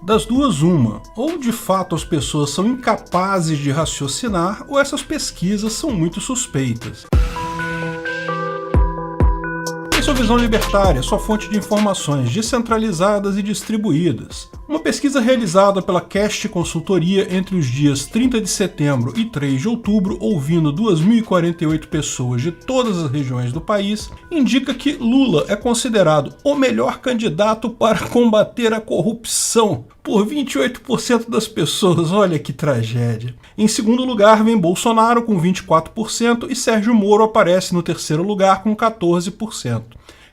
Das duas, uma. Ou de fato as pessoas são incapazes de raciocinar, ou essas pesquisas são muito suspeitas. Esse é o Visão Libertária, sua fonte de informações descentralizadas e distribuídas. Uma pesquisa realizada pela Cast Consultoria entre os dias 30 de setembro e 3 de outubro, ouvindo 2.048 pessoas de todas as regiões do país, indica que Lula é considerado o melhor candidato para combater a corrupção por 28% das pessoas. Olha que tragédia. Em segundo lugar vem Bolsonaro com 24% e Sérgio Moro aparece no terceiro lugar com 14%.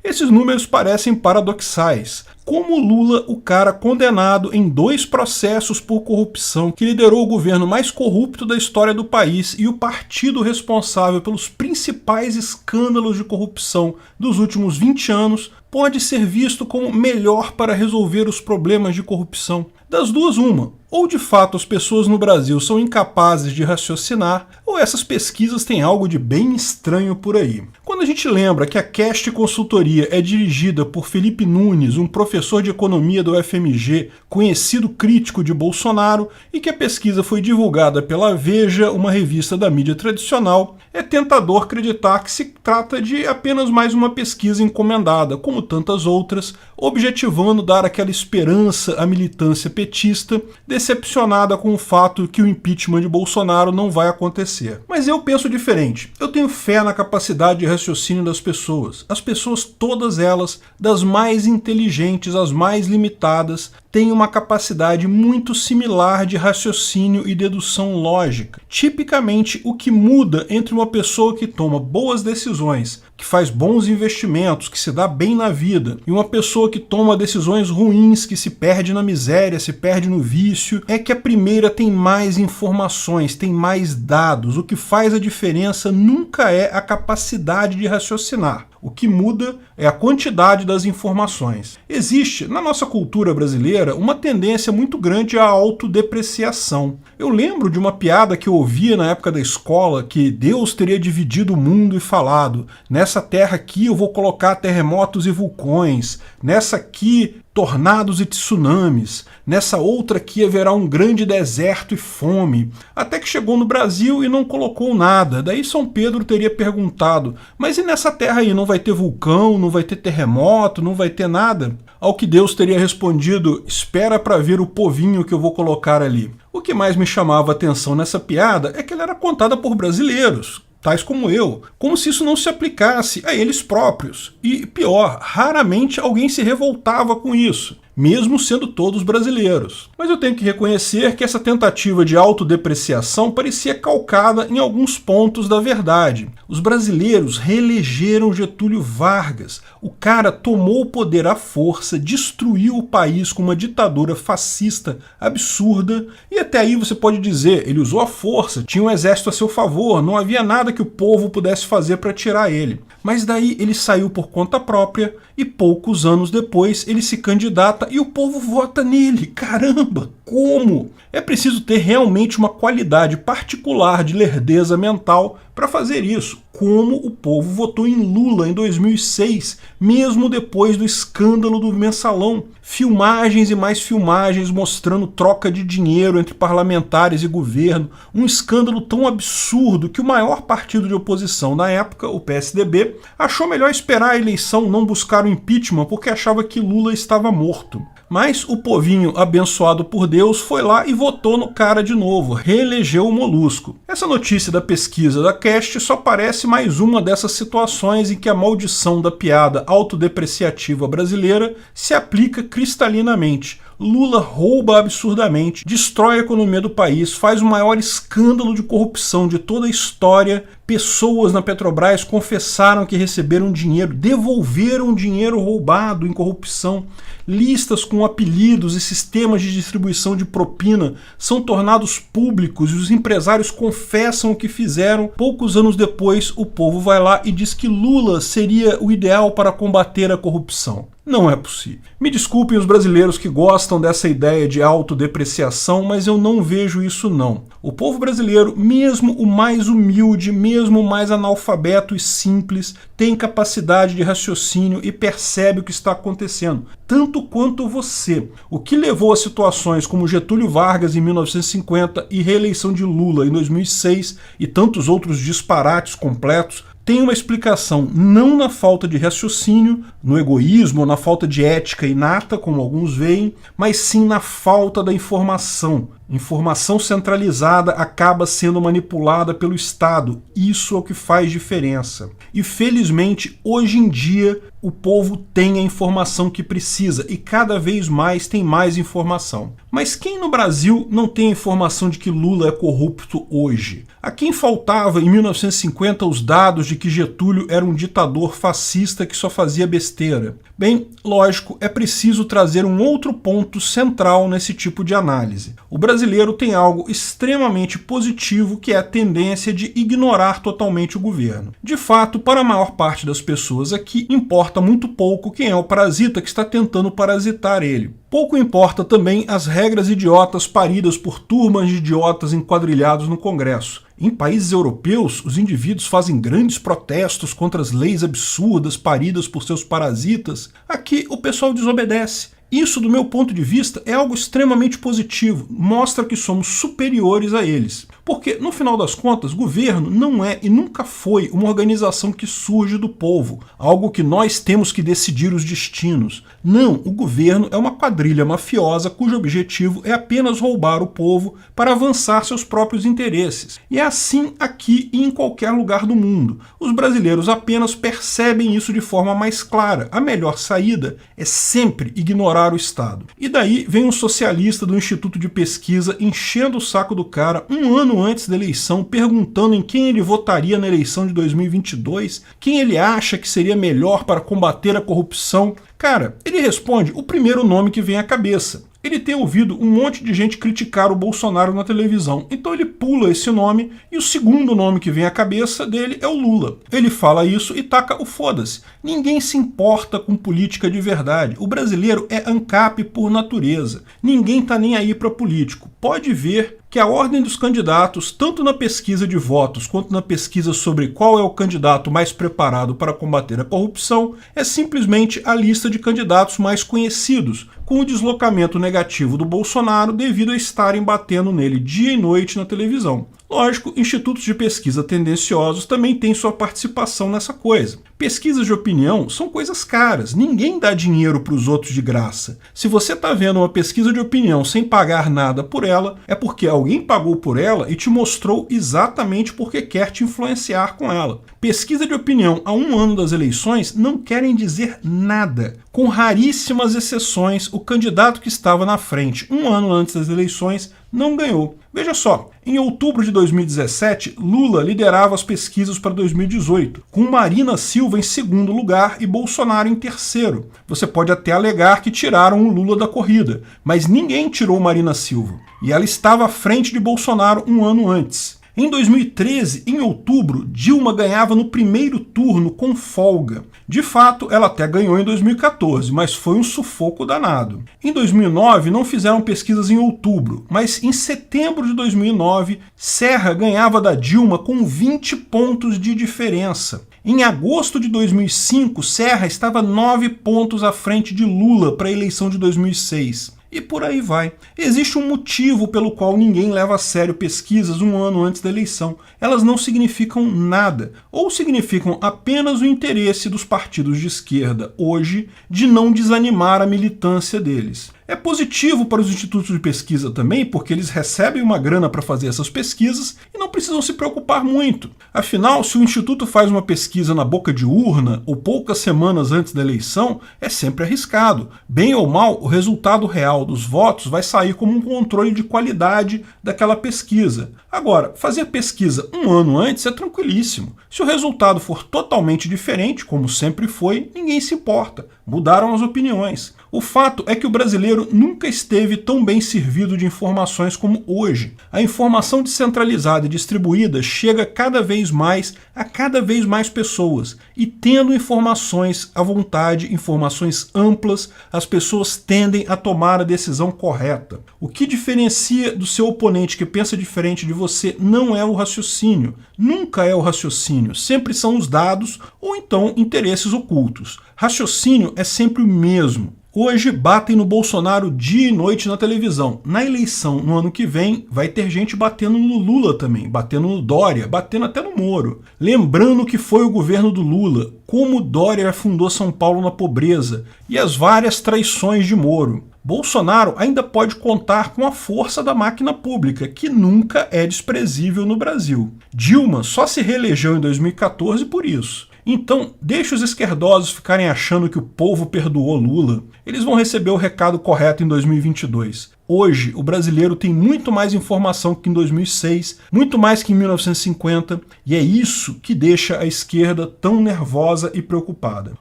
Esses números parecem paradoxais. Como Lula, o cara condenado em 2 processos por corrupção, que liderou o governo mais corrupto da história do país e o partido responsável pelos principais escândalos de corrupção dos últimos 20 anos, pode ser visto como melhor para resolver os problemas de corrupção? Das duas, uma. Ou de fato as pessoas no Brasil são incapazes de raciocinar, ou essas pesquisas têm algo de bem estranho por aí. Quando a gente lembra que a Cast Consultoria é dirigida por Felipe Nunes, um professor de economia do UFMG, conhecido crítico de Bolsonaro, e que a pesquisa foi divulgada pela Veja, uma revista da mídia tradicional, é tentador acreditar que se trata de apenas mais uma pesquisa encomendada, como tantas outras, objetivando dar aquela esperança à militância petista, decepcionada com o fato que o impeachment de Bolsonaro não vai acontecer. Mas eu penso diferente. Eu tenho fé na capacidade de raciocínio das pessoas. As pessoas, todas elas, das mais inteligentes às mais limitadas, têm uma capacidade muito similar de raciocínio e dedução lógica. Tipicamente, o que muda entre uma pessoa que toma boas decisões, que faz bons investimentos, que se dá bem na vida, e uma pessoa que toma decisões ruins, que se perde na miséria, se perde no vício, é que a primeira tem mais informações, tem mais dados. O que faz a diferença nunca é a capacidade de raciocinar. O que muda é a quantidade das informações. Existe, na nossa cultura brasileira, uma tendência muito grande à autodepreciação. Eu lembro de uma piada que eu ouvia na época da escola, que Deus teria dividido o mundo e falado: nessa terra aqui eu vou colocar terremotos e vulcões, nessa aqui tornados e tsunamis, nessa outra aqui haverá um grande deserto e fome. Até que chegou no Brasil e não colocou nada. Daí São Pedro teria perguntado: mas e nessa terra aí, não vai ter vulcão, não vai ter terremoto, não vai ter nada? Ao que Deus teria respondido: espera para ver o povinho que eu vou colocar ali. O que mais me chamava a atenção nessa piada é que ela era contada por brasileiros, tais como eu, como se isso não se aplicasse a eles próprios. E pior, raramente alguém se revoltava com isso, mesmo sendo todos brasileiros. Mas eu tenho que reconhecer que essa tentativa de autodepreciação parecia calcada em alguns pontos da verdade. Os brasileiros reelegeram Getúlio Vargas. O cara tomou o poder à força, destruiu o país com uma ditadura fascista absurda, e até aí você pode dizer, ele usou a força, tinha um exército a seu favor, não havia nada que o povo pudesse fazer para tirar ele. Mas daí ele saiu por conta própria e poucos anos depois ele se candidata e o povo vota nele. Caramba, como? É preciso ter realmente uma qualidade particular de lerdeza mental para fazer isso. Como o povo votou em Lula em 2006, mesmo depois do escândalo do Mensalão. Filmagens e mais filmagens mostrando troca de dinheiro entre parlamentares e governo. Um escândalo tão absurdo que o maior partido de oposição na época, o PSDB, achou melhor esperar a eleição, não buscar o impeachment, porque achava que Lula estava morto. Mas o povinho abençoado por Deus foi lá e votou no cara de novo, reelegeu o Molusco. Essa notícia da pesquisa da Cast só parece mais uma dessas situações em que a maldição da piada autodepreciativa brasileira se aplica cristalinamente. Lula rouba absurdamente, destrói a economia do país, faz o maior escândalo de corrupção de toda a história. Pessoas na Petrobras confessaram que receberam dinheiro, devolveram dinheiro roubado em corrupção. Listas com apelidos e sistemas de distribuição de propina são tornados públicos e os empresários confessam o que fizeram. Poucos anos depois, o povo vai lá e diz que Lula seria o ideal para combater a corrupção. Não é possível. Me desculpem os brasileiros que gostam dessa ideia de autodepreciação, mas eu não vejo isso não. O povo brasileiro, mesmo o mais humilde, mesmo o mais analfabeto e simples, tem capacidade de raciocínio e percebe o que está acontecendo, tanto quanto você. O que levou a situações como Getúlio Vargas em 1950 e reeleição de Lula em 2006 e tantos outros disparates completos tem uma explicação não na falta de raciocínio, no egoísmo ou na falta de ética inata, como alguns veem, mas sim na falta da informação. Informação centralizada acaba sendo manipulada pelo Estado. Isso é o que faz diferença. E felizmente, hoje em dia, o povo tem a informação que precisa e cada vez mais tem mais informação. Mas quem no Brasil não tem a informação de que Lula é corrupto hoje? A quem faltava em 1950 os dados de que Getúlio era um ditador fascista que só fazia besteira? Bem, lógico, é preciso trazer um outro ponto central nesse tipo de análise. O brasileiro tem algo extremamente positivo, que é a tendência de ignorar totalmente o governo. De fato, para a maior parte das pessoas aqui, importa muito pouco quem é o parasita que está tentando parasitar ele. Pouco importa também as regras idiotas paridas por turmas de idiotas enquadrilhados no Congresso. Em países europeus, os indivíduos fazem grandes protestos contra as leis absurdas paridas por seus parasitas. Aqui o pessoal desobedece. Isso, do meu ponto de vista, é algo extremamente positivo, mostra que somos superiores a eles. Porque, no final das contas, governo não é e nunca foi uma organização que surge do povo, algo que nós temos que decidir os destinos. Não, o governo é uma quadrilha mafiosa cujo objetivo é apenas roubar o povo para avançar seus próprios interesses. E é assim aqui e em qualquer lugar do mundo. Os brasileiros apenas percebem isso de forma mais clara. A melhor saída é sempre ignorar o Estado. E daí vem um socialista do Instituto de Pesquisa enchendo o saco do cara um ano antes da eleição, perguntando em quem ele votaria na eleição de 2022, quem ele acha que seria melhor para combater a corrupção. Cara, ele responde o primeiro nome que vem à cabeça. Ele tem ouvido um monte de gente criticar o Bolsonaro na televisão, então ele pula esse nome e o segundo nome que vem à cabeça dele é o Lula. Ele fala isso e taca o foda-se. Ninguém se importa com política de verdade. O brasileiro é ANCAP por natureza. Ninguém tá nem aí para político. Pode ver que a ordem dos candidatos, tanto na pesquisa de votos quanto na pesquisa sobre qual é o candidato mais preparado para combater a corrupção, é simplesmente a lista de candidatos mais conhecidos, com o deslocamento negativo do Bolsonaro devido a estarem batendo nele dia e noite na televisão. Lógico, institutos de pesquisa tendenciosos também têm sua participação nessa coisa. Pesquisas de opinião são coisas caras, ninguém dá dinheiro para os outros de graça. Se você está vendo uma pesquisa de opinião sem pagar nada por ela, é porque alguém pagou por ela e te mostrou exatamente porque quer te influenciar com ela. Pesquisa de opinião a um ano das eleições não querem dizer nada. Com raríssimas exceções, o candidato que estava na frente um ano antes das eleições não ganhou. Veja só, em outubro de 2017, Lula liderava as pesquisas para 2018, com Marina Silva em segundo lugar e Bolsonaro em terceiro. Você pode até alegar que tiraram o Lula da corrida, mas ninguém tirou Marina Silva. E ela estava à frente de Bolsonaro um ano antes. Em 2013, em outubro, Dilma ganhava no primeiro turno com folga. De fato, ela até ganhou em 2014, mas foi um sufoco danado. Em 2009, não fizeram pesquisas em outubro, mas em setembro de 2009, Serra ganhava da Dilma com 20 pontos de diferença. Em agosto de 2005, Serra estava 9 pontos à frente de Lula para a eleição de 2006. E por aí vai. Existe um motivo pelo qual ninguém leva a sério pesquisas um ano antes da eleição. Elas não significam nada, ou significam apenas o interesse dos partidos de esquerda hoje de não desanimar a militância deles. É positivo para os institutos de pesquisa também, porque eles recebem uma grana para fazer essas pesquisas e não precisam se preocupar muito. Afinal, se o instituto faz uma pesquisa na boca de urna ou poucas semanas antes da eleição, é sempre arriscado. Bem ou mal, o resultado real dos votos vai sair como um controle de qualidade daquela pesquisa. Agora, fazer pesquisa um ano antes é tranquilíssimo. Se o resultado for totalmente diferente, como sempre foi, ninguém se importa. Mudaram as opiniões. O fato é que o brasileiro nunca esteve tão bem servido de informações como hoje. A informação descentralizada e distribuída chega cada vez mais a cada vez mais pessoas, e tendo informações à vontade, informações amplas, as pessoas tendem a tomar a decisão correta. O que diferencia do seu oponente que pensa diferente de você não é o raciocínio, nunca é o raciocínio, sempre são os dados ou então interesses ocultos. Raciocínio é sempre o mesmo. Hoje batem no Bolsonaro dia e noite na televisão. Na eleição, no ano que vem, vai ter gente batendo no Lula também, batendo no Dória, batendo até no Moro. Lembrando que foi o governo do Lula, como Dória afundou São Paulo na pobreza e as várias traições de Moro. Bolsonaro ainda pode contar com a força da máquina pública, que nunca é desprezível no Brasil. Dilma só se reelegeu em 2014 por isso. Então, deixe os esquerdosos ficarem achando que o povo perdoou Lula. Eles vão receber o recado correto em 2022. Hoje, o brasileiro tem muito mais informação que em 2006, muito mais que em 1950, e é isso que deixa a esquerda tão nervosa e preocupada.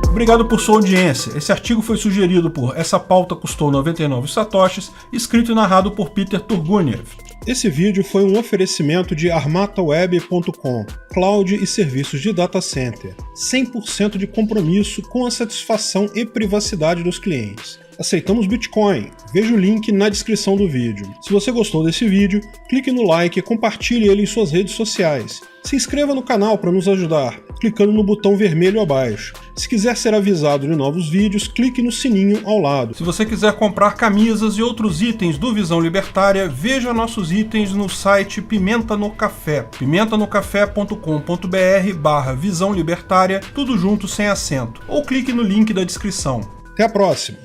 Obrigado por sua audiência. Esse artigo foi sugerido por Essa Pauta Custou 99 Satoshis, escrito e narrado por Peter Turguniev. Esse vídeo foi um oferecimento de armataweb.com, cloud e serviços de data center, 100% de compromisso com a satisfação e privacidade dos clientes. Aceitamos Bitcoin, veja o link na descrição do vídeo. Se você gostou desse vídeo, clique no like e compartilhe ele em suas redes sociais. Se inscreva no canal para nos ajudar, clicando no botão vermelho abaixo. Se quiser ser avisado de novos vídeos, clique no sininho ao lado. Se você quiser comprar camisas e outros itens do Visão Libertária, veja nossos itens no site Pimenta no Café, pimentanocafé.com.br/Visão Libertária, tudo junto sem acento, ou clique no link da descrição. Até a próxima!